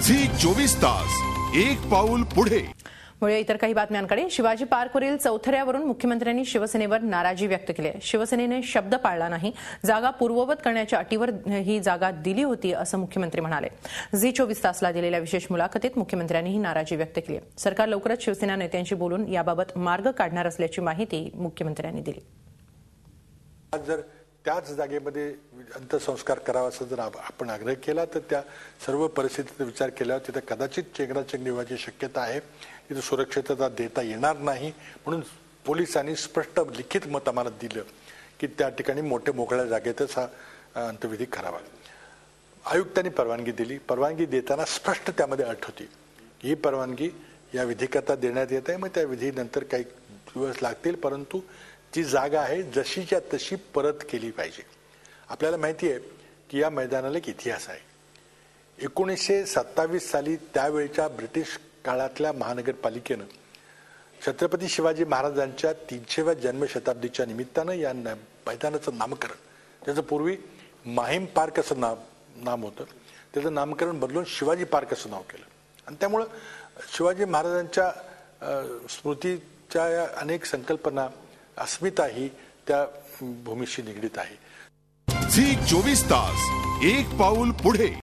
Zee 24 तास एक पाऊल पुढे। मुळे इतर काही बातम्यांकडे शिवाजी पार्कवरील चौथऱ्यावरून मुख्यमंत्र्यांनी शिवसेनेवर नाराजी व्यक्त केली आहे। शिवसेनेने शब्द पाळला नाही, जागा पूर्ववत करण्याच्या अटीवर ही जागा दिली होती असं मुख्यमंत्री म्हणाले। झी 24 तासला दिलेल्या विशेष मुलाखतीत मुख्यमंत्र्यांनी ही नाराजी व्यक्त केली आहे। सरकार लवकरच शिवसेना नेत्यांशी बोलून याबाबत मार्ग काढणार असल्याची माहिती मुख्यमंत्र्यांनी दिली। जर त्याच जागेमध्ये अंत्यसंस्कार करावा असं जर आपण आग्रह केला तर त्या सर्व परिस्थितीचा विचार केल्यावर तिथे कदाचित चेंगराचेंगरी व्हायची शक्यता आहे। तिथे सुरक्षितता देता येणार नाही, म्हणून पोलिसांनी स्पष्ट लिखित मत आम्हाला दिलं की त्या ठिकाणी मोकळ्या जागेतच हा अंत्यविधी करावा। आयुक्तांनी परवानगी दिली। परवानगी देताना स्पष्ट त्यामध्ये अट होती, ही परवानगी या विधीकरता देण्यात येत आहे, मग त्या विधीनंतर काही दिवस लागतील, परंतु जी जागा आहे जशीच्या तशी परत केली पाहिजे। आपल्याला माहिती आहे की या मैदानाला एक इतिहास आहे। 1927 साली त्यावेळच्या ब्रिटिश काळातल्या महानगरपालिकेनं छत्रपती शिवाजी महाराजांच्या 300व्या जन्मशताब्दीच्या निमित्तानं या मैदानाचं नामकरण, त्याचं पूर्वी माहीम पार्क असं नाम होतं, त्याचं नामकरण बदलून शिवाजी पार्क असं नाव केलं। आणि त्यामुळं शिवाजी महाराजांच्या स्मृतीच्या या अनेक संकल्पना, अस्मिता ही त्या भूमीशी निगडीत आहे। झी 24 तास एक पाऊल पुढे।